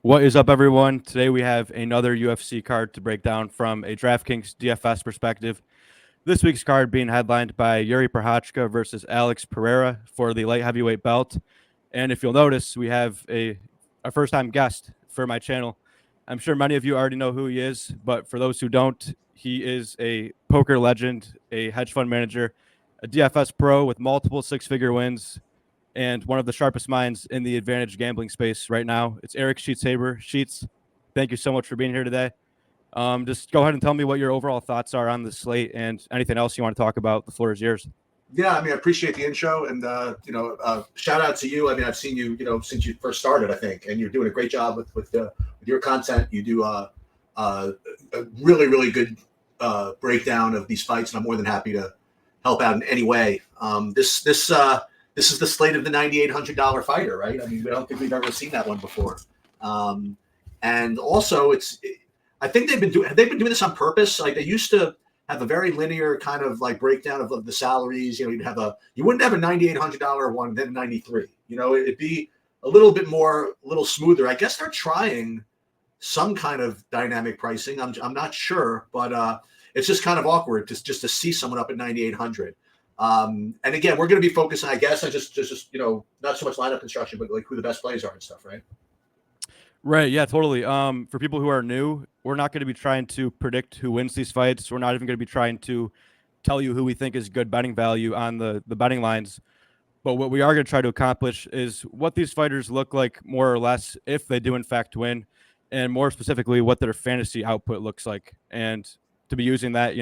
What is up, everyone? Today we have another UFC card to break down from a Draftkings DFS perspective. This week's card being headlined by Yuri Prochazka versus Alex Pereira for the light heavyweight belt. And if you'll notice, we have a first-time guest for my channel. I'm sure many of you already know who he is, but for those who don't, he is a poker legend, a hedge fund manager, a DFS pro with multiple six-figure wins, and one of the sharpest minds in the advantage gambling space right now. It's Eric Sheets-Haber. Sheets, thank you so much for being here today. Just go ahead and tell me what your overall thoughts are on the slate and anything else you want to talk about. The floor is yours. Yeah, I appreciate the intro and, shout out to you. I've seen you, since you first started, I think, and you're doing a great job with your content. You do a really, really good breakdown of these fights, and I'm more than happy to help out in any way. This is the slate of the $9,800 fighter, right? I don't think we've ever seen that one before. And also, I think they've been doing this on purpose. Like, they used to have a very linear kind of like breakdown of the salaries. You wouldn't have a $9,800 one, then 93. It'd be a little bit more, a little smoother. I guess they're trying some kind of dynamic pricing. I'm not sure, but it's just kind of awkward just to see someone up at 9,800. And again, we're going to be focusing, I guess, on just not so much lineup construction, but like who the best plays are and stuff, right? Right. Yeah, totally. For people who are new, we're not going to be trying to predict who wins these fights. We're not even going to be trying to tell you who we think is good betting value on the betting lines. But what we are going to try to accomplish is what these fighters look like, more or less, if they do in fact win, and more specifically, what their fantasy output looks like. And to be using that,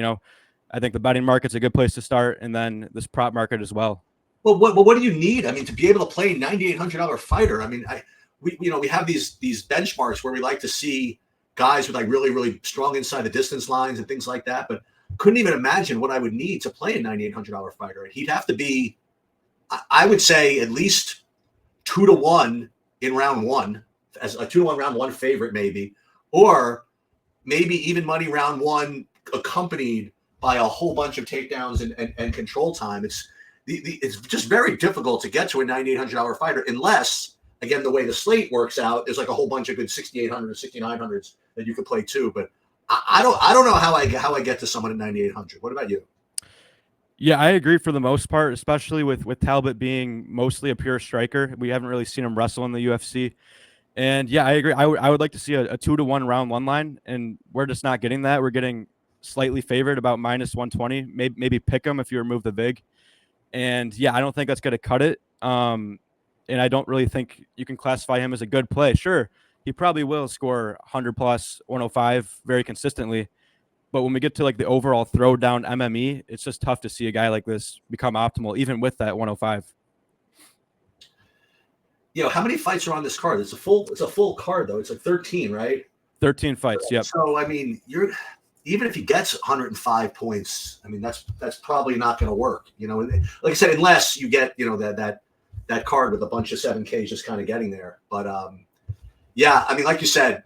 I think the betting market's a good place to start, and then this prop market as well. Well, what do you need? To be able to play a $9,800 fighter. We have these benchmarks where we like to see guys with like really, really strong inside the distance lines and things like that, but couldn't even imagine what I would need to play a $9,800 fighter. He'd have to be, I would say, at least 2-1 in round one, as a 2-1 round one favorite, maybe, or maybe even money round one accompanied by a whole bunch of takedowns and control time. It's just very difficult to get to a $9,800 fighter unless, again, the way the slate works out, there's like a whole bunch of good 6,800 or 6,900s that you could play too. But I don't know how I get to someone at 9,800. What about you? Yeah, I agree for the most part, especially with Talbott being mostly a pure striker. We haven't really seen him wrestle in the UFC. And yeah, I agree. I would like to see a 2-1 round one line, and we're just not getting that. We're getting slightly favored, about -120. Maybe pick him if you remove the vig. And yeah, I don't think that's going to cut it. And I don't really think you can classify him as a good play. Sure, he probably will score 100 plus 105 very consistently. But when we get to like the overall throwdown MME, it's just tough to see a guy like this become optimal, even with that 105. How many fights are on this card? It's a full card though. It's like 13, right? 13 fights. Yep. So even if he gets 105 points, that's probably not going to work. Like I said, unless you get that card with a bunch of 7Ks just kind of getting there. But like you said,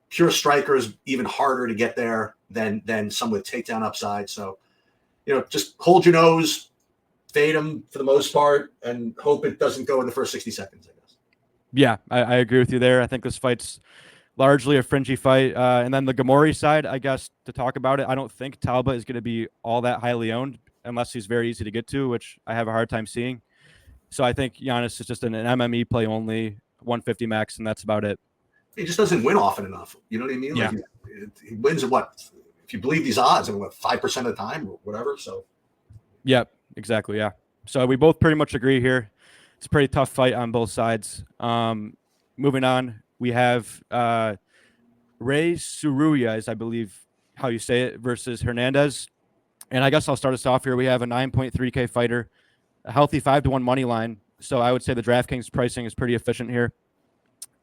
pure striker is even harder to get there than some with takedown upside. So, just hold your nose, fade him for the most part, and hope it doesn't go in the first 60 seconds, I guess. Yeah, I agree with you there. I think this fight's largely a fringy fight. And then the Ghemmouri side, I guess, to talk about it, I don't think Talbott is going to be all that highly owned unless he's very easy to get to, which I have a hard time seeing. So I think Giannis is just an MME play only, 150 max, and that's about it. He just doesn't win often enough. You know what I mean? Yeah. Like he wins at what? If you believe these odds, 5% of the time or whatever. So. Yep, exactly. Yeah. So we both pretty much agree here. It's a pretty tough fight on both sides. Moving on, we have Ray Tsuruya, is I believe how you say it, versus Hernandez. And I guess I'll start us off here. We have a 9.3K fighter, a healthy 5-1 money line. So I would say the DraftKings pricing is pretty efficient here.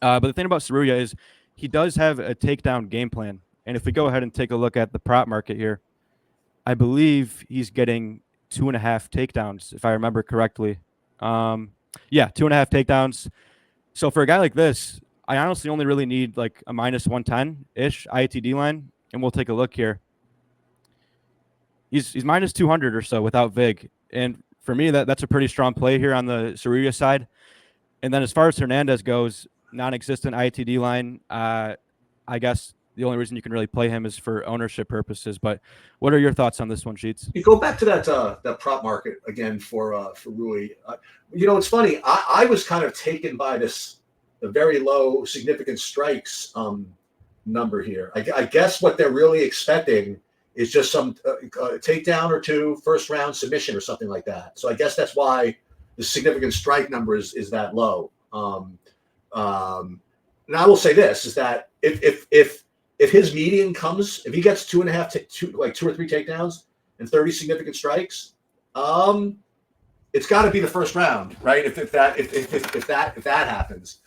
But the thing about Tsuruya is he does have a takedown game plan. And if we go ahead and take a look at the prop market here, I believe he's getting 2.5 takedowns, if I remember correctly. 2.5 takedowns. So for a guy like this, I honestly only really need like a -110-ish IATD line, and we'll take a look here. He's -200 or so without vig, and for me that's a pretty strong play here on the Tsuruya side. And then as far as Hernandez goes, non-existent ITD line. I guess the only reason you can really play him is for ownership purposes. But what are your thoughts on this one, Sheets? You go back to that prop market again for Rui. It's funny. I was kind of taken by the very low significant strikes number here. I guess what they're really expecting is just some takedown or two, first round submission or something like that. So I guess that's why the significant strike number is that low. And I will say this is that if his median comes, if he gets 2.5, like 2 or 3 takedowns and 30 significant strikes, it's got to be the first round, right? If that happens.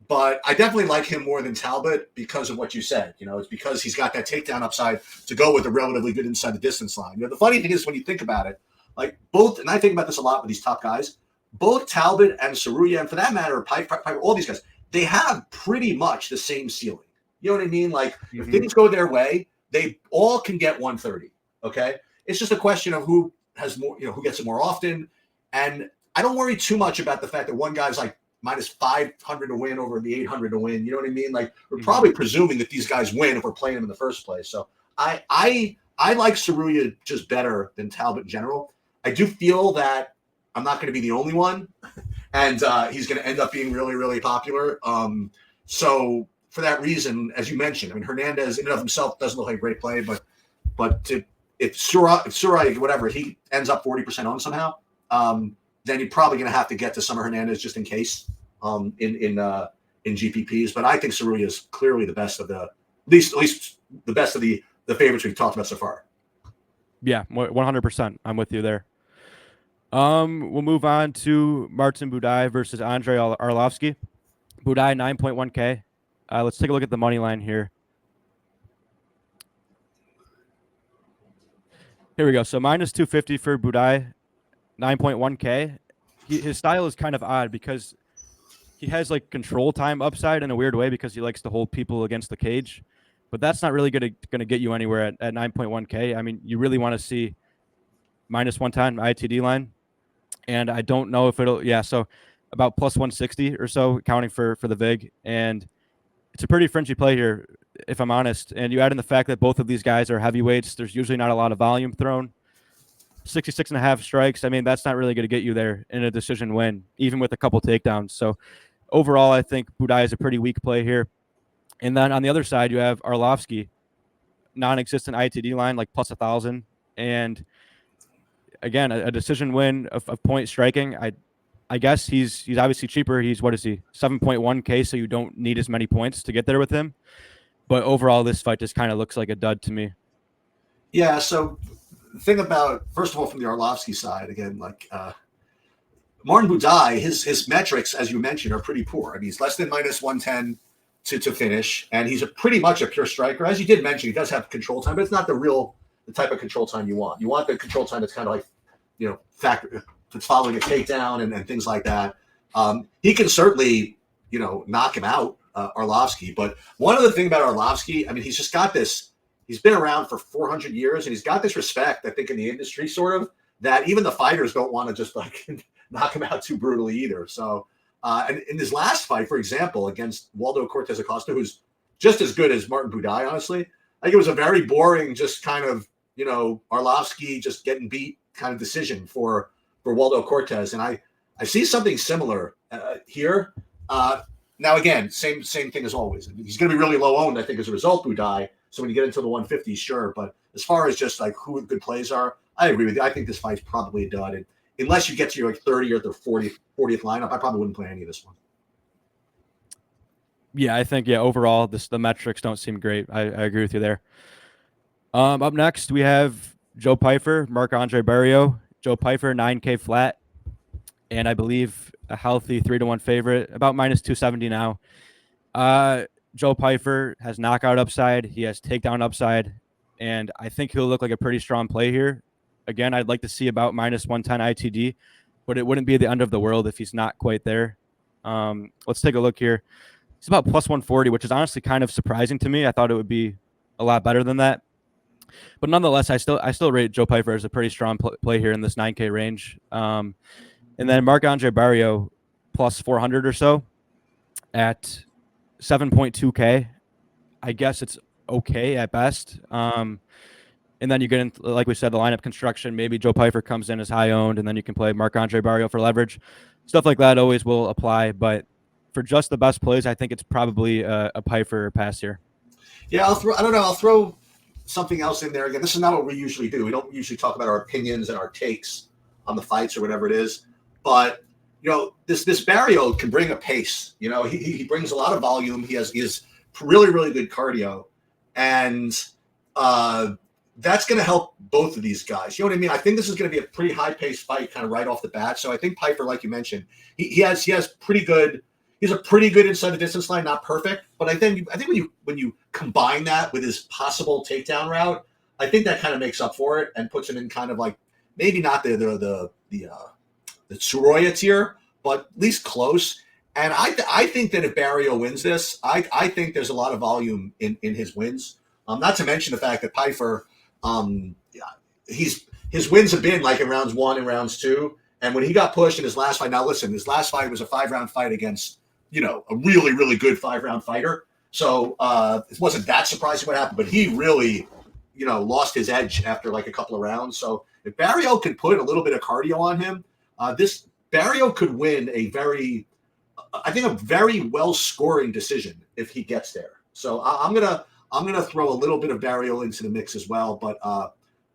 But I definitely like him more than Talbot because of what you said. It's because he's got that takedown upside to go with a relatively good inside the distance line. The funny thing is when you think about it, like both, and I think about this a lot with these top guys, both Talbot and Tsuruya, and for that matter, Pyfer, all these guys, they have pretty much the same ceiling. You know what I mean? Like if things go their way, they all can get 130. Okay, it's just a question of who has more, who gets it more often. And I don't worry too much about the fact that one guy's like minus 500 to win over the 800 to win. You know what I mean? Like we're probably presuming that these guys win if we're playing them in the first place. So I like Tsuruya just better than Talbot in general. I do feel that I'm not going to be the only one, and he's going to end up being really, really popular. So for that reason, as you mentioned, I mean, Hernandez in and of himself doesn't look like a great play, but if Tsuruya, whatever, he ends up 40% on somehow, then you're probably going to have to get to Summer Hernandez just in case in GPPs. But I think Tsuruya is clearly the best of at least the best of the favorites we've talked about so far. Yeah, 100%. I'm with you there. We'll move on to Martin Buday versus Andre Arlovski. Buday 9.1K. Let's take a look at the money line here. Here we go. So minus 250 for Buday, 9.1K. His style is kind of odd because he has like control time upside in a weird way because he likes to hold people against the cage. But that's not really going to get you anywhere at 9.1K. I mean, you really want to see minus 110 ITD line. And I don't know if it'll, so about plus 160 or so, accounting for the VIG. And it's a pretty fringy play here, if I'm honest. And you add in the fact that both of these guys are heavyweights. There's usually not a lot of volume thrown. 66.5 strikes. I mean, that's not really going to get you there in a decision win, even with a couple takedowns. So overall, I think Buday is a pretty weak play here. And then on the other side, you have Arlovski, non-existent ITD line, like plus 1,000. And again, a decision win of point striking. I guess he's obviously cheaper. He's, what is he, 7.1K, so you don't need as many points to get there with him. But overall, this fight just kind of looks like a dud to me. Yeah, so the thing about, first of all, from the Arlovski side, again, like Martin Buday, his metrics, as you mentioned, are pretty poor. I mean, he's less than minus 110 to finish, and he's pretty much a pure striker. As you did mention, he does have control time, but it's not the type of control time you want. You want the control time that's kind of like, factor that's following a takedown and things like that. He can certainly, knock him out, Arlovski. But one other thing about Arlovski, I mean, he's just got this. He's been around for 400 years, and he's got this respect, I think, in the industry, sort of, that even the fighters don't want to just like knock him out too brutally either. So, and in his last fight, for example, against Waldo Cortez Acosta, who's just as good as Martin Buday, honestly, I think it was a very boring, just kind of, Arlovski just getting beat kind of decision for Waldo Cortez. And I see something similar here. Now, again, same thing as always. He's going to be really low owned, I think, as a result, Buday. So when you get into the 150s, sure. But as far as just like who good plays are, I agree with you. I think this fight's probably a dud. And unless you get to your like 30th or 40th lineup, I probably wouldn't play any of this one. Yeah, I think, overall, the metrics don't seem great. I agree with you there. Up next, we have Joe Pyfer, Marc-Andre Barriault. Joe Pyfer, 9K flat. And I believe a healthy 3-1 favorite, about minus 270 now. Joe Pyfer has knockout upside. He has takedown upside. And I think he'll look like a pretty strong play here. Again, I'd like to see about minus 110 ITD, but it wouldn't be the end of the world if he's not quite there. Let's take a look here. It's about plus 140, which is honestly kind of surprising to me. I thought it would be a lot better than that. But nonetheless, I still rate Joe Pyfer as a pretty strong play here in this 9K range. And then Marc-Andre Barriault plus 400 or so. at 7.2K. I guess it's okay at best. And then you get into, like we said, the lineup construction. Maybe Joe Pyfer comes in as high owned, and then you can play Marc-Andre Barriault for leverage. Stuff like that always will apply. But for just the best plays, I think it's probably a Pyfer pass here. Yeah, I'll throw something else in there. Again, this is not what we usually do. We don't usually talk about our opinions and our takes on the fights or whatever it is. But this Barriault can bring a pace. He brings a lot of volume. He has really, really good cardio, and that's going to help both of these guys. You know what I mean? I think this is going to be a pretty high-paced fight, kind of right off the bat. So I think Pyfer, like you mentioned, he has pretty good. He's a pretty good inside the distance line, not perfect, but I think when you combine that with his possible takedown route, I think that kind of makes up for it and puts him in kind of like maybe not the Tsuruya tier, but at least close. And I think that if Barriault wins this, I think there's a lot of volume in his wins. Not to mention the fact that Pyfer, his wins have been like in rounds 1 and rounds 2. And when he got pushed in his last fight, now listen, his last fight was a 5-round fight against, a really, really good 5-round fighter. So it wasn't that surprising what happened, but he really, lost his edge after like a couple of rounds. So if Barriault could put a little bit of cardio on him, this Barriault could win a very well scoring decision if he gets there. So I'm gonna throw a little bit of Barriault into the mix as well, but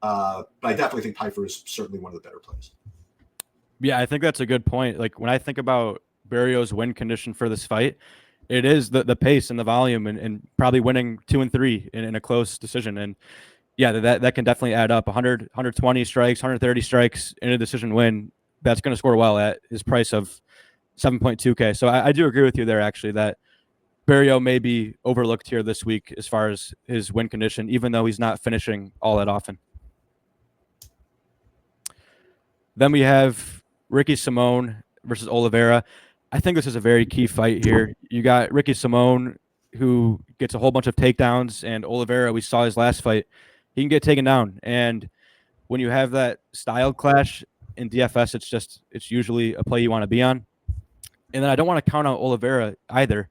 I definitely think Pyfer is certainly one of the better plays. Yeah, I think that's a good point. Like when I think about Barriault's win condition for this fight, it is the pace and the volume and probably winning 2 and 3 in a close decision. And yeah, that can definitely add up. 100, 120 strikes, 130 strikes in a decision win. That's going to score well at his price of 7.2K. So I do agree with you there, actually, that Barriault may be overlooked here this week as far as his win condition, even though he's not finishing all that often. Then we have Ricky Simón versus Oliveira. I think this is a very key fight here. You got Ricky Simón, who gets a whole bunch of takedowns, and Oliveira, we saw his last fight, he can get taken down. And when you have that style clash in DFS, it's usually a play you want to be on. And then I don't want to count out Oliveira either,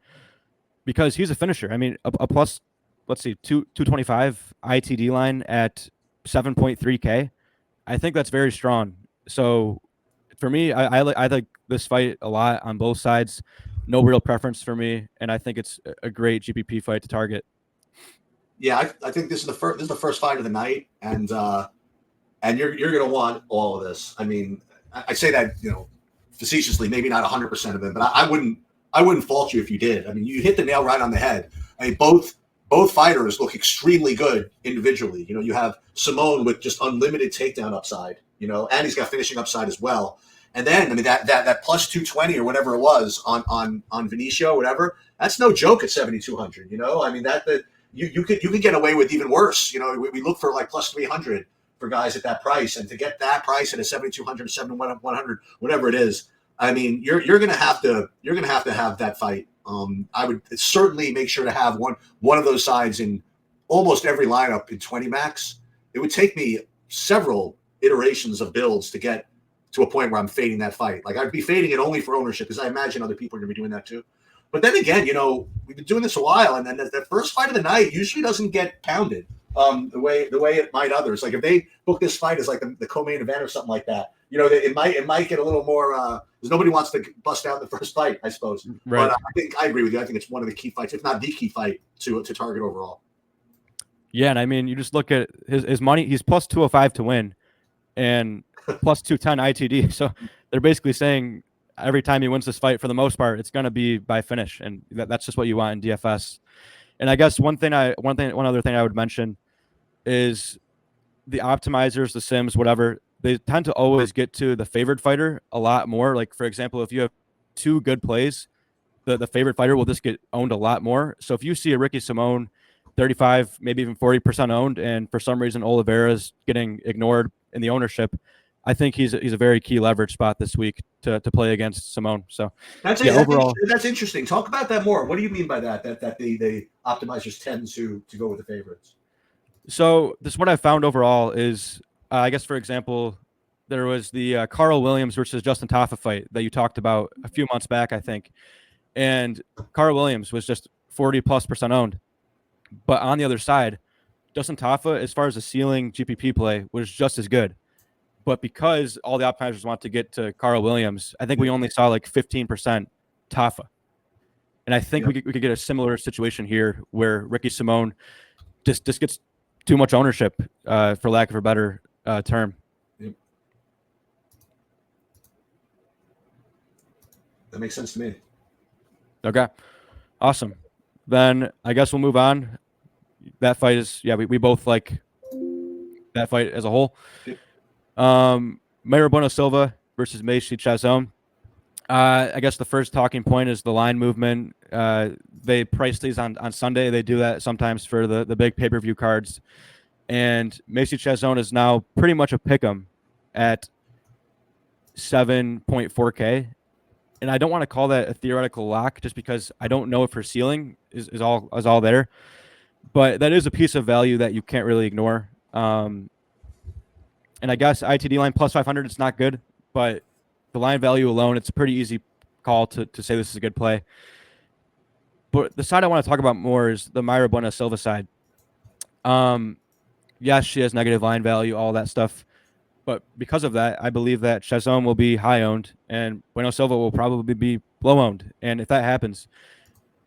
because he's a finisher. I mean, a plus, let's see, 225 ITD line at 7.3K. I think that's very strong. So for me, I like this fight a lot on both sides. No real preference for me, and I think it's a great GPP fight to target. Yeah, I think this is the first fight of the night, and you're going to want all of this. I mean, I say that facetiously, maybe not 100% of it, but I wouldn't fault you if you did. I mean, you hit the nail right on the head. I mean, both fighters look extremely good individually. You have Simón with just unlimited takedown upside, and he's got finishing upside as well. And then, I mean, that plus 220 or whatever it was on Vinicio, whatever, that's no joke at 7,200. I mean, you could get away with even worse. We look for like plus 300 for guys at that price, and to get that price at a 7,200, 7,100, whatever it is, I mean, you're gonna have to have that fight. I would certainly make sure to have one of those sides in almost every lineup in 20 max. It would take me several iterations of builds to get to a point where I'm fading that fight. Like I'd be fading it only for ownership, because I imagine other people are gonna be doing that too. But then again, we've been doing this a while, and then the first fight of the night usually doesn't get pounded the way it might others. Like if they book this fight as like the co-main event or something like that, it might get a little more because nobody wants to bust out the first fight, I suppose. Right. But I agree with you. I think it's one of the key fights, if not the key fight to target overall. Yeah, and I mean, you just look at his money. He's plus 205 to win, and plus 210 ITD. So they're basically saying every time he wins this fight, for the most part, it's going to be by finish, and that's just what you want in DFS. And I guess one other thing I would mention is the optimizers, the sims, whatever. They tend to always get to the favored fighter a lot more. Like for example, if you have 2 good plays, the favorite fighter will just get owned a lot more. So if you see a Ricky Simón 35, maybe even 40% owned, and for some reason Oliveira is getting ignored in the ownership, I think he's a very key leverage spot this week to play against Simón. So overall, that's interesting. Talk about that more. What do you mean by that? That the optimizers tend to go with the favorites? So this what I found overall is, I guess for example, there was the Carl Williams versus Justin Tafa fight that you talked about a few months back, I think. And Carl Williams was just 40+% owned. But on the other side, Justin Tafa, as far as the ceiling GPP play, was just as good. But because all the optimizers want to get to Carl Williams, I think we only saw like 15% Tafa. And I think we could get a similar situation here where Ricky Simone just gets too much ownership, for lack of a better term. Yep. That makes sense to me. Okay. Awesome. Then I guess we'll move on. That fight is, we both like that fight as a whole. Yep. Mayra Bueno Silva versus Macy Chiasson. I guess the first talking point is the line movement. They price these on Sunday. They do that sometimes for the big pay-per-view cards. And Macy Chiasson is now pretty much a pick'em at 7.4K. And I don't want to call that a theoretical lock just because I don't know if her ceiling is all there. But that is a piece of value that you can't really ignore. And I guess ITD line plus 500, it's not good. But the line value alone, it's a pretty easy call to say this is a good play. But the side I want to talk about more is the Mayra Bueno Silva side. Yes, she has negative line value, all that stuff. But because of that, I believe that Chiasson will be high owned and Bueno Silva will probably be low owned. And if that happens,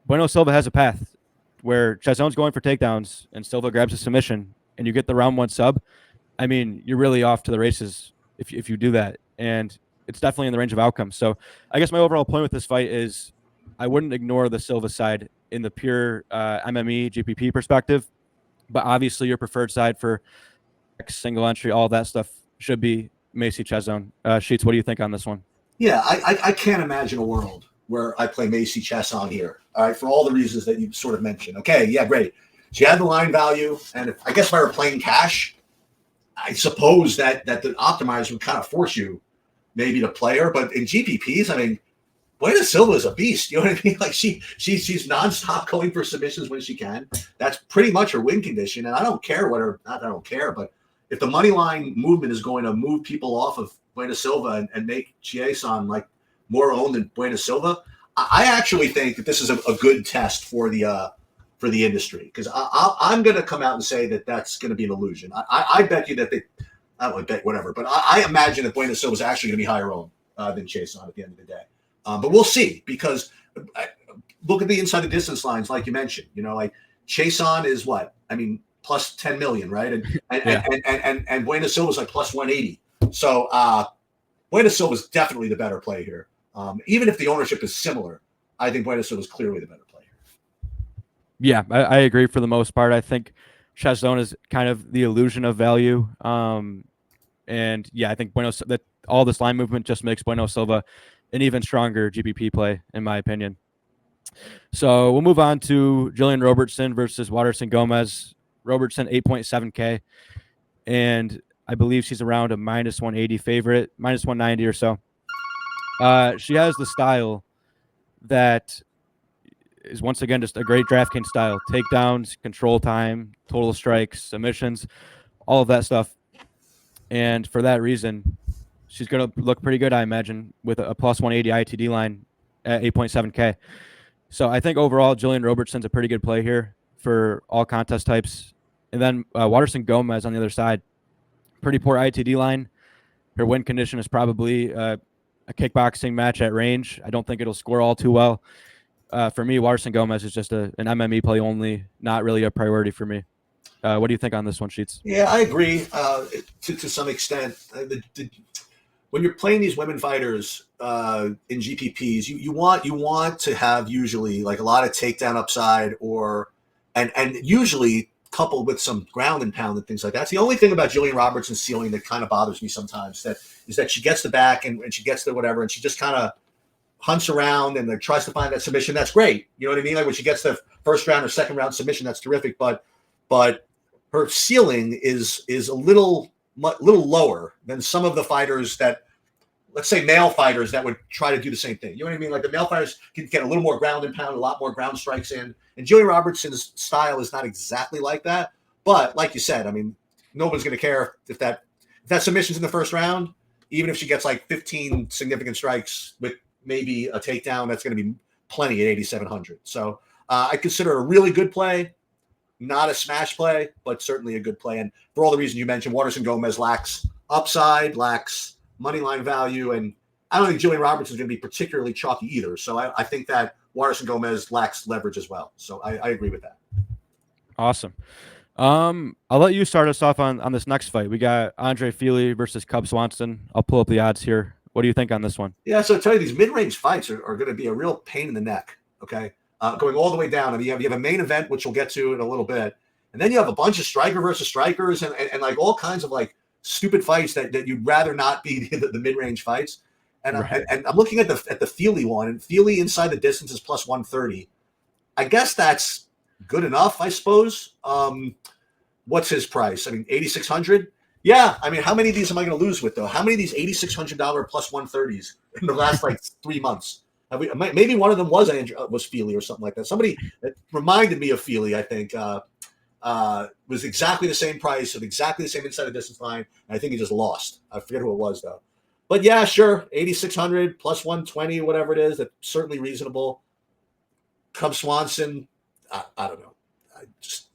Bueno Silva has a path where Chiasson's going for takedowns and Silva grabs a submission and you get the round 1 sub. I mean, you're really off to the races if you do that. And it's definitely in the range of outcomes. So I guess my overall point with this fight is I wouldn't ignore the Silva side in the pure MME GPP perspective. But obviously your preferred side for single entry, all that stuff should be Macy Chiasson. Sheets, what do you think on this one? Yeah, I can't imagine a world where I play Macy Chiasson here. All right, for all the reasons that you sort of mentioned. Okay, yeah, great. She had the line value, and I guess if I were playing cash, I suppose that the optimizer would kind of force you maybe to play her. But in GPPs, I mean, Bueno Silva is a beast. You know what I mean? Like she's nonstop going for submissions when she can. That's pretty much her win condition. And I don't care not I don't care, but if the money line movement is going to move people off of Bueno Silva and make Chiasson like more owned than Bueno Silva, I actually think that this is a good test for the industry because I'm going to come out and say that that's going to be an illusion. I bet you that I would bet whatever, but I imagine that Bueno Silva is actually going to be higher owned than Chiasson at the end of the day. But we'll see because look at the inside the distance lines, like you mentioned. You know, like Chiasson is what? I mean, plus 10 million, right? And Bueno Silva is like plus 180. So Bueno Silva is definitely the better play here. Even if the ownership is similar, I think Bueno Silva is clearly the better play here. Yeah, I agree for the most part. I think Chiasson is kind of the illusion of value. And yeah, I think that all this line movement just makes Bueno Silva an even stronger GPP play, in my opinion. So we'll move on to Jillian Robertson versus Waterson-Gomez. Robertson, 8.7K. And I believe she's around a minus 180 favorite, minus 190 or so. She has the style that is, once again, just a great DraftKings style. Takedowns, control time, total strikes, submissions, all of that stuff. And for that reason, she's going to look pretty good, I imagine, with a plus 180 ITD line at 8.7K. So I think overall, Jillian Robertson's a pretty good play here for all contest types. And then Waterson-Gomez on the other side, pretty poor ITD line. Her win condition is probably a kickboxing match at range. I don't think it'll score all too well. For me, Waterson-Gomez is just an MME play only, not really a priority for me. What do you think on this one, Sheets? Yeah, I agree to some extent. When you're playing these women fighters in GPPs, you want to have usually like a lot of takedown upside and usually coupled with some ground and pound and things like that. That's the only thing about Jillian Robertson's ceiling that kind of bothers me sometimes. Is that she gets the back and she gets the whatever and she just kind of hunts around and tries to find that submission. That's great. You know what I mean? Like when she gets the first round or second round submission, that's terrific. But her ceiling is a little lower than some of the fighters that, let's say, male fighters that would try to do the same thing. You know what I mean? Like the male fighters can get a little more ground and pound, a lot more ground strikes in. And Jillian Robertson's style is not exactly like that. But like you said, I mean, nobody's going to care if that submission's in the first round, even if she gets like 15 significant strikes with maybe a takedown that's going to be plenty at 8,700. So I consider it a really good play, not a smash play, but certainly a good play. And for all the reasons you mentioned, Waterson-Gomez lacks upside, lacks money line value, and I don't think Julian Robertson is going to be particularly chalky either. So I think that Waterson-Gomez lacks leverage as well. So I agree with that. Awesome. I'll let you start us off on this next fight. We got Andre Fili versus Cub Swanson. I'll pull up the odds here. What do you think on this one? Yeah, so I tell you, these mid-range fights are going to be a real pain in the neck, okay? Going all the way down. I mean, you have a main event, which we'll get to in a little bit, and then you have a bunch of striker versus strikers and like all kinds of like stupid fights that you'd rather not be the mid-range fights. And, right. and I'm looking at the Fili one, and Fili inside the distance is plus 130. I guess that's good enough, I suppose. What's his price? I mean, 8,600. Yeah, I mean, how many of these am I going to lose with though? How many of these $8,600 plus 130s in the last like 3 months? Maybe one of them was Fili or something like that. Somebody that reminded me of Fili, I think, was exactly the same price of exactly the same inside the distance line, and I think he just lost. I forget who it was though. But yeah, sure, 8,600 plus 120, whatever it is, that's certainly reasonable. Cub Swanson, I don't know. I just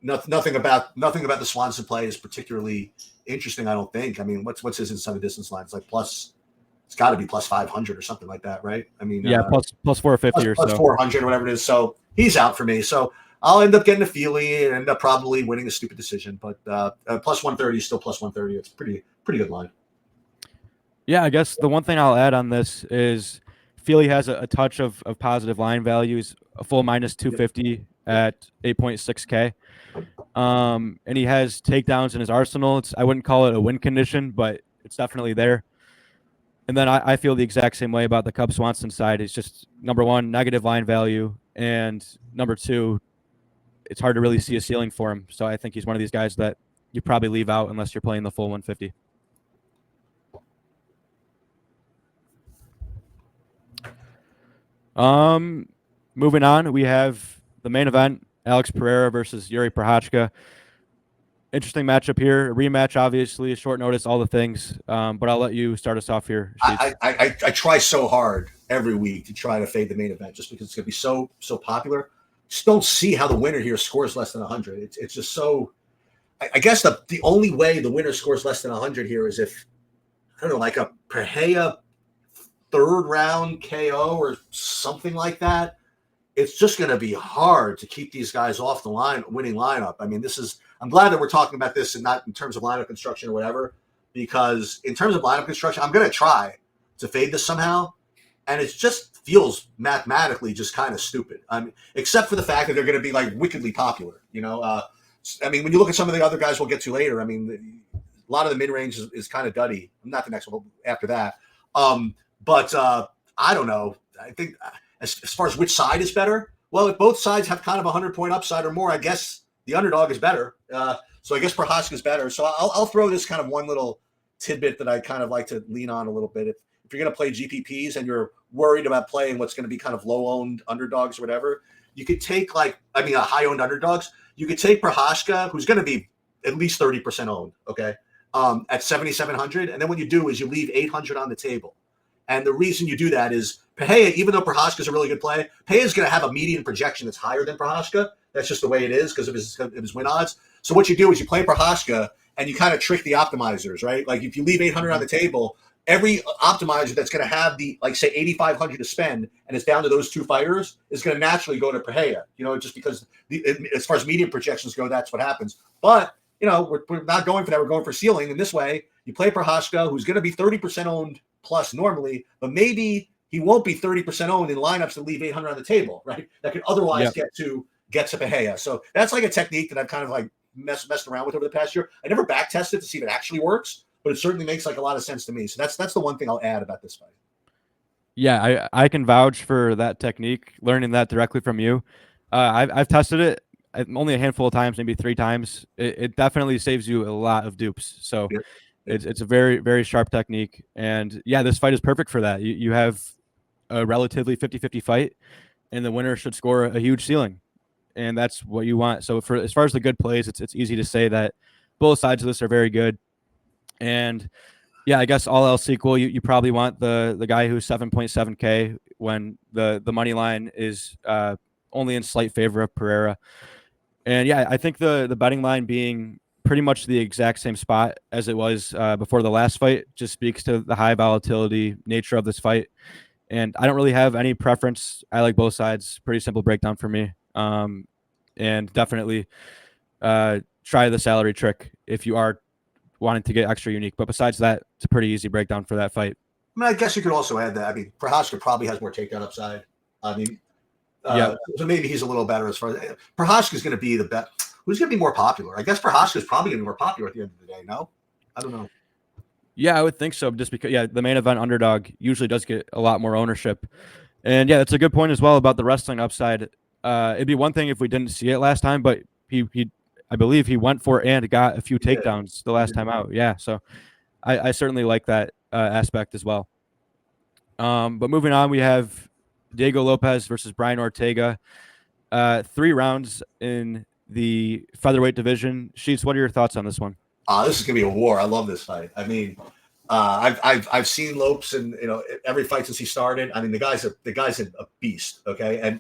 nothing about the Swanson play is particularly interesting. I don't think. I mean, what's his inside the distance line? It's like plus. It's got to be plus 500 or something like that, right? I mean, yeah, plus 450 or so, plus 400 or whatever it is. So he's out for me. So I'll end up getting a Fili and end up probably winning a stupid decision. But plus 130 is still plus 130. It's pretty good line. Yeah, I guess the one thing I'll add on this is Fili has a touch of positive line values, a full minus 250 at 8.6K. And he has takedowns in his arsenal. I wouldn't call it a win condition, but it's definitely there. And then I feel the exact same way about the Cub Swanson side. It's just, number one, negative line value, and number two, it's hard to really see a ceiling for him. So I think he's one of these guys that you probably leave out unless you're playing the full 150. Moving on, we have the main event, Alex Pereira versus Yuri Prochazka. Interesting matchup here. A rematch, obviously, short notice, all the things. But I'll let you start us off here. I try so hard every week to try to fade the main event just because it's going to be so popular. Just don't see how the winner here scores less than 100. It's just so. I guess the only way the winner scores less than 100 here is if, I don't know, like a Pereira third round KO or something like that. It's just going to be hard to keep these guys off the winning lineup. I mean, I'm glad that we're talking about this and not in terms of lineup construction or whatever, because in terms of lineup construction, I'm going to try to fade this somehow. And it just feels mathematically just kind of stupid. I mean, except for the fact that they're going to be like wickedly popular, you know? I mean, when you look at some of the other guys we'll get to later, I mean, a lot of the mid-range is kind of duddy. Not the next one, after that. But I don't know. I think as far as which side is better, well, if both sides have kind of a 100-point upside or more, I guess the underdog is better. So I guess Prochazka is better. So I'll throw this kind of one little tidbit that I kind of like to lean on a little bit. If you're going to play GPPs and you're worried about playing what's going to be kind of low-owned underdogs or whatever, you could take high-owned underdogs. You could take Prochazka, who's going to be at least 30% owned, okay, at 7,700. And then what you do is you leave 800 on the table. And the reason you do that is Pereira, even though Prochazka is a really good play, Pereira is going to have a median projection that's higher than Prochazka. That's just the way it is because of his win odds. So what you do is you play Prochazka and you kind of trick the optimizers, right? Like if you leave 800 on the table, every optimizer that's going to have say 8,500 to spend and it's down to those two fighters is going to naturally go to Pereira, just because as far as median projections go, that's what happens. But, we're not going for that. We're going for ceiling. And this way, you play Prochazka, who's going to be 30% owned plus normally, but maybe he won't be 30% owned in lineups that leave 800 on the table, right? That could otherwise get to Pereira. So that's like a technique that I've kind of like messed around with over the past year. I never back tested to see if it actually works, but it certainly makes like a lot of sense to me. So that's the one thing I'll add about this fight. Yeah, I can vouch for that technique, learning that directly from you. I've tested it only a handful of times, maybe 3 times. It definitely saves you a lot of dupes. So it's a very, very sharp technique. And yeah, this fight is perfect for that. You have a relatively 50-50 fight, and the winner should score a huge ceiling. And that's what you want. So as far as the good plays, it's easy to say that both sides of this are very good. And Yeah, I guess all else equal, you probably want the guy who's 7.7K when the money line is only in slight favor of Pereira. And yeah, I think the betting line being pretty much the exact same spot as it was before the last fight just speaks to the high volatility nature of this fight. And I don't really have any preference. I like both sides. Pretty simple breakdown for me. And definitely try the salary trick if you are wanting to get extra unique. But besides that, it's a pretty easy breakdown for that fight. I mean, I guess you could also add that. I mean, Prochazka probably has more takedown upside. I mean, so maybe he's a little better as far as Prochazka is going to be the best. Who's going to be more popular? I guess Prochazka is probably going to be more popular at the end of the day. No, I don't know. Yeah, I would think so. Just because, the main event underdog usually does get a lot more ownership. And yeah, that's a good point as well about the wrestling upside. It'd be one thing if we didn't see it last time, but he I believe he went for and got a few takedowns the last time out. Yeah, so I certainly like that aspect as well. But moving on, we have Diego Lopes versus Brian Ortega. 3 rounds in the featherweight division. Sheets, what are your thoughts on this one? This is gonna be a war. I love this fight. I mean, I've seen Lopes and every fight since he started. I mean, the guy's a beast. Okay,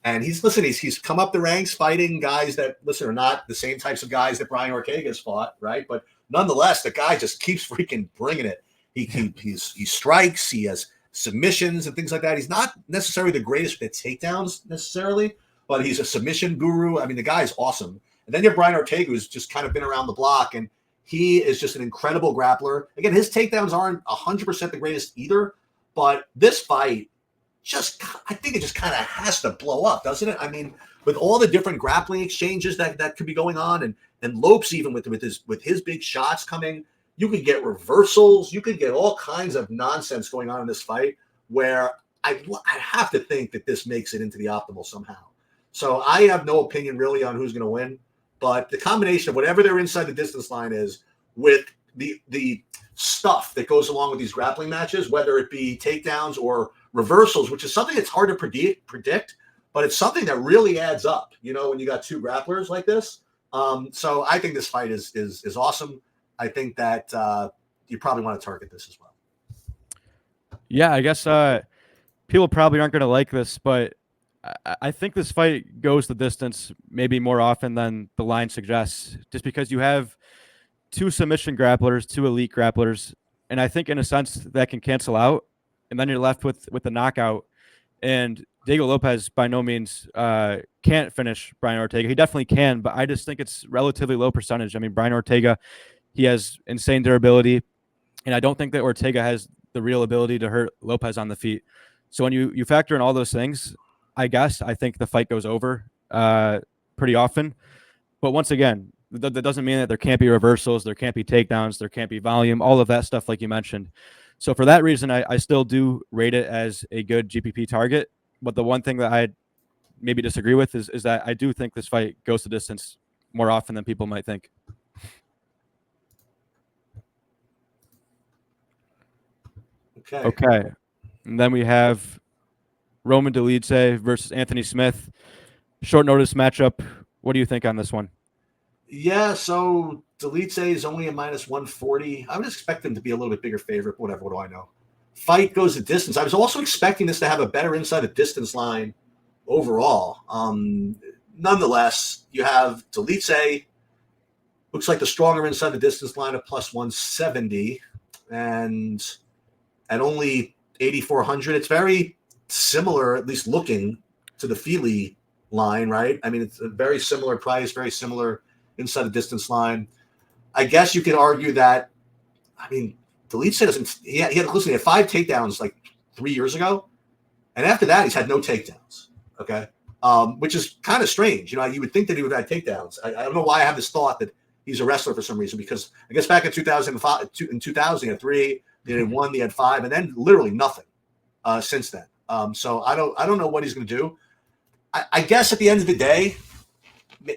and he's come up the ranks fighting guys that are not the same types of guys that Brian Ortega's fought, right? But nonetheless, the guy just keeps freaking bringing it. He strikes. He has submissions and things like that. He's not necessarily the greatest at takedowns necessarily, but he's a submission guru. I mean, the guy's awesome. And then you have Brian Ortega, who's just kind of been around the block, and he is just an incredible grappler. Again, his takedowns aren't 100% the greatest either, but this fight I think it just kind of has to blow up, doesn't it? I mean, with all the different grappling exchanges that could be going on, and Lopes even with his big shots coming, you could get reversals, you could get all kinds of nonsense going on in this fight where I have to think that this makes it into the optimal somehow. So I have no opinion really on who's going to win. But the combination of whatever their inside the distance line is with the stuff that goes along with these grappling matches, whether it be takedowns or reversals, which is something that's hard to predict, but it's something that really adds up, when you got 2 grapplers like this. So I think this fight is awesome. I think that you probably want to target this as well. Yeah, I guess people probably aren't going to like this, but I think this fight goes the distance maybe more often than the line suggests, just because you have 2 submission grapplers, 2 elite grapplers, and I think in a sense that can cancel out, and then you're left with the knockout. And Diego Lopes by no means can't finish Brian Ortega. He definitely can, but I just think it's relatively low percentage. I mean, Brian Ortega, he has insane durability, and I don't think that Ortega has the real ability to hurt Lopes on the feet. So when you factor in all those things, I think the fight goes over pretty often. But once again, that doesn't mean that there can't be reversals, there can't be takedowns, there can't be volume, all of that stuff like you mentioned. So for that reason, I still do rate it as a good GPP target. But the one thing that I maybe disagree with is that I do think this fight goes the distance more often than people might think. Okay. And then we have Roman Dolidze versus Anthony Smith. Short notice matchup. What do you think on this one? Yeah, so Dolidze is only a -140. I would expect him to be a little bit bigger favorite. Whatever, what do I know? Fight goes the distance. I was also expecting this to have a better inside the distance line overall. Nonetheless, you have Dolidze, looks like the stronger inside the distance line of +170, and at only 8,400, it's very similar, at least looking, to the Fili line, right? I mean, it's a very similar price, very similar inside the distance line. I guess you could argue that, I mean, Dolidze doesn't, he had 5 takedowns like 3 years ago. And after that, he's had no takedowns. Okay. Which is kind of strange. You would think that he would have had takedowns. I don't know why I have this thought that he's a wrestler for some reason, because I guess back in 2005, in 2000, he had 3, he had 1, he had 5, and then literally nothing since then. So I don't know what he's going to do. I guess at the end of the day,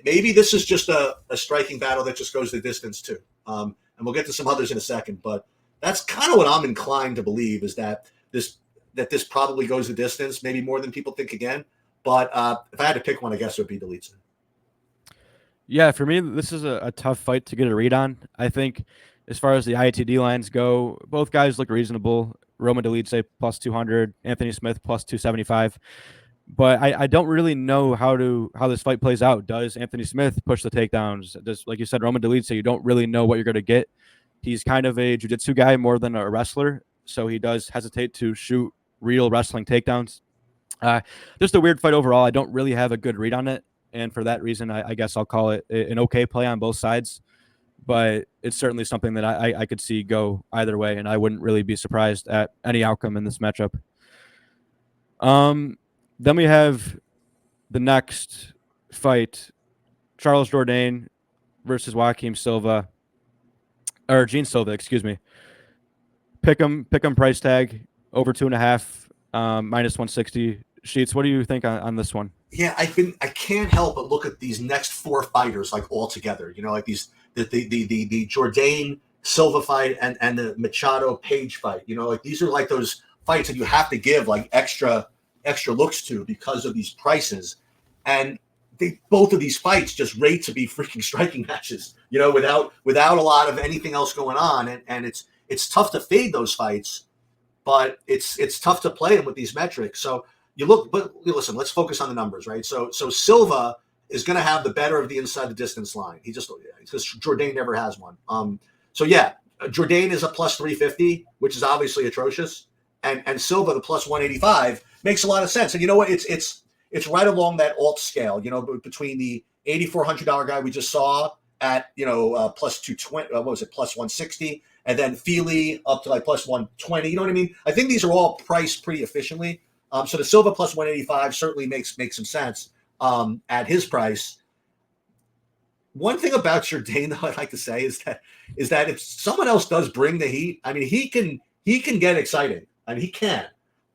maybe this is just a striking battle that just goes the distance too. And we'll get to some others in a second, but that's kind of what I'm inclined to believe, is that this probably goes the distance, maybe more than people think again. But if I had to pick one, I guess it would be Dolidze. Yeah, for me, this is a tough fight to get a read on. I think As far as the ITD lines go, both guys look reasonable. Roman Dolidze plus 200, Anthony Smith plus 275. But I don't really know how this fight plays out. Does Anthony Smith push the takedowns? Does, like you said, Roman Dolidze, you don't really know what you're going to get. He's kind of a jiu-jitsu guy more than a wrestler, so he does hesitate to shoot real wrestling takedowns. Just a weird fight overall. I don't really have a good read on it, and for that reason, I guess I'll call it an okay play on both sides. But it's certainly something that I could see go either way, and I wouldn't really be surprised at any outcome in this matchup. Then we have the next fight, Charles Jourdain versus Joaquim Silva, or Gene Silva, excuse me. Pick 'em price tag over 2.5, minus 160. Sheets, what do you think on this one? Yeah, I can't help but look at these next 4 fighters like all together. Like the Jourdain Silva fight and the Machado Page fight. Like these are like those fights that you have to give like extra looks to because of these prices. And both of these fights just rate to be freaking striking matches, without a lot of anything else going on. And it's tough to fade those fights, but it's tough to play them with these metrics. So but listen, let's focus on the numbers, right? So Silva is going to have the better of the inside the distance line. Because Jourdain never has one. So yeah, Jourdain is a plus 350, which is obviously atrocious. And Silva, the plus 185, makes a lot of sense. And you know what? It's right along that alt scale, between the $8,400 guy we just saw at, plus 220, what was it, plus 160, and then Fili up to like plus 120. You know what I mean? I think these are all priced pretty efficiently. So the Silva plus 185 certainly makes some sense at his price. One thing about Jourdain, though, I'd like to say is that if someone else does bring the heat, I mean, he can get exciting. I mean, he can.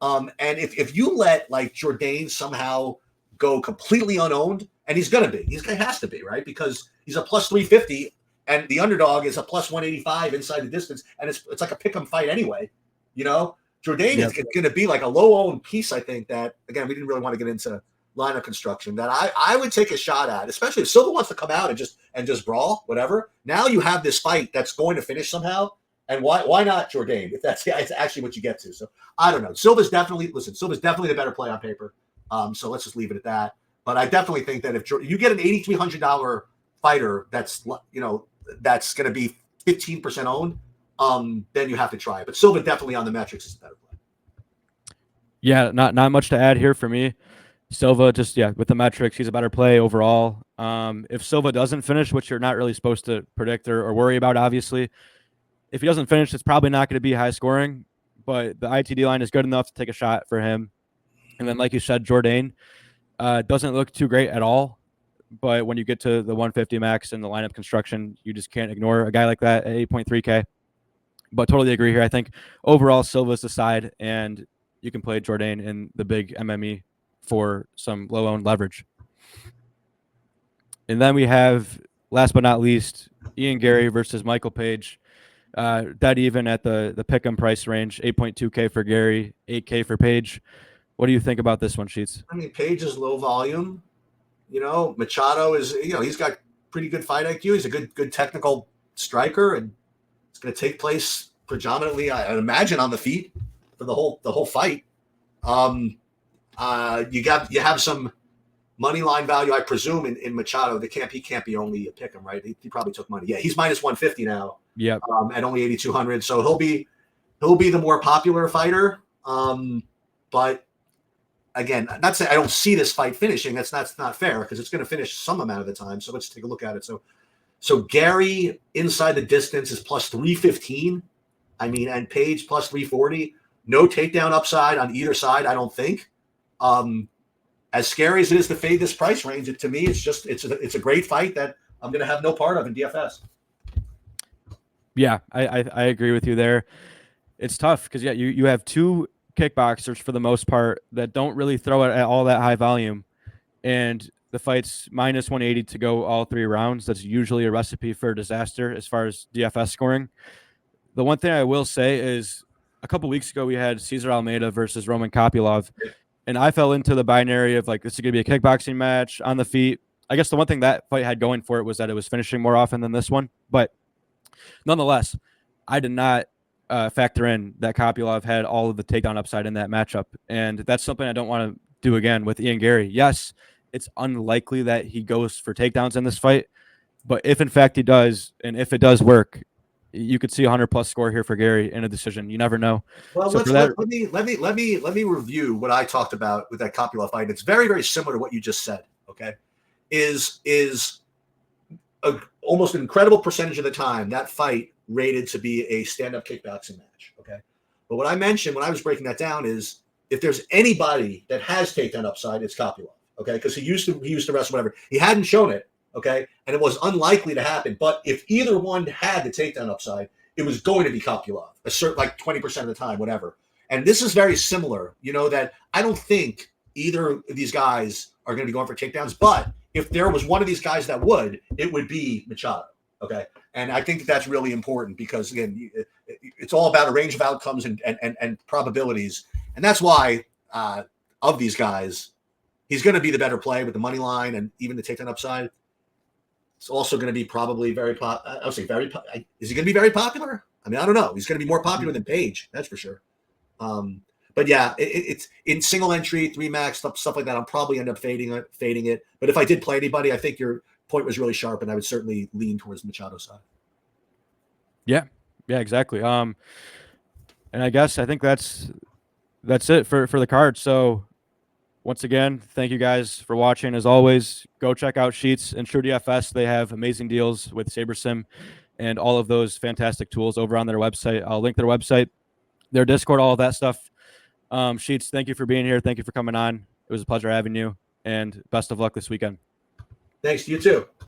And if you let like Jourdain somehow go completely unowned, and he has to be, right? Because he's a plus 350 and the underdog is a plus 185 inside the distance. And it's like a pick 'em fight anyway. Jourdain is going to be like a low owned piece. I think that, again, we didn't really want to get into lineup construction that I would take a shot at, especially if Silva wants to come out and just brawl, whatever. Now you have this fight that's going to finish somehow. And why not Jourdain if it's actually what you get to? So I don't know. Silva's definitely the better play on paper. So let's just leave it at that. But I definitely think that if you get an $8,300 fighter that's going to be 15% owned, then you have to try it. But Silva definitely on the metrics is a better play. Yeah, not much to add here for me. Silva just with the metrics, he's a better play overall. If Silva doesn't finish, which you're not really supposed to predict or worry about, obviously. If he doesn't finish, it's probably not going to be high scoring, but the ITD line is good enough to take a shot for him. And then, like you said, Jourdain doesn't look too great at all. But when you get to the 150 max and the lineup construction, you just can't ignore a guy like that at 8.3K. But totally agree here. I think overall Silva's the side, and you can play Jourdain in the big MME for some low-owned leverage. And then we have, last but not least, Ian Garry versus Michael Page. Dead even at the pick'em price range, 8.2K for Garry, 8K for Page. What do you think about this one, Sheets? I mean, Page is low volume. Machado is, he's got pretty good fight IQ. He's a good technical striker, and it's going to take place predominantly, I imagine, on the feet for the whole fight. You have some money line value, I presume, in Machado. He can't be only a pick'em, right? He probably took money. Yeah, he's minus 150 now. Yeah, at only 8,200, so he'll be the more popular fighter. But again, not saying I don't see this fight finishing. That's not fair because it's going to finish some amount of the time. So let's take a look at it. So Garry inside the distance is plus 315. I mean, and Page plus 340. No takedown upside on either side, I don't think. As scary as it is to fade this price range, to me, it's a great fight that I'm going to have no part of in DFS. Yeah, I agree with you there. It's tough because you have two kickboxers for the most part that don't really throw it at all that high volume, and the fight's minus 180 to go all 3 rounds. That's usually a recipe for disaster as far as DFS scoring. The one thing I will say is a couple weeks ago we had Cesar Almeida versus Roman Kopylov, and I fell into the binary of like, this is going to be a kickboxing match on the feet. I guess the one thing that fight had going for it was that it was finishing more often than this one, but Nonetheless, I did not factor in that Kopylov had all of the takedown upside in that matchup. And that's something I don't want to do again with Ian Garry. Yes, it's unlikely that he goes for takedowns in this fight. But if in fact he does, and if it does work, you could see a 100+ score here for Garry in a decision. You never know. Well, So let me review what I talked about with that Kopylov fight. It's very, very similar to what you just said. Okay, is almost an incredible percentage of the time that fight rated to be a stand-up kickboxing match. Okay, but what I mentioned when I was breaking that down is if there's anybody that has takedown upside, it's Kopylov. Okay, because he used to wrestle whatever. He hadn't shown it. Okay, and it was unlikely to happen. But if either one had the takedown upside, it was going to be Kopylov, a certain like 20% of the time, whatever. And this is very similar. That I don't think either of these guys are going to be going for takedowns. But if there was one of these guys that would, it would be Machado. Okay, and I think that's really important because again, it's all about a range of outcomes and probabilities, and that's why of these guys, he's going to be the better play with the money line and even the takedown upside. It's also going to be probably very I would say is he going to be very popular? I mean, I don't know. He's going to be more popular than Page, that's for sure. But yeah, it's in single entry, 3 max, stuff like that. I'll probably end up fading it. But if I did play anybody, I think your point was really sharp, and I would certainly lean towards Machado's side. Yeah, exactly. And I think that's it for the card. So once again, thank you guys for watching. As always, go check out Sheets and True DFS. They have amazing deals with SaberSim and all of those fantastic tools over on their website. I'll link their website, their Discord, all of that stuff. Sheets, thank you for being here. Thank you for coming on. It was a pleasure having you, and best of luck this weekend. Thanks. You too.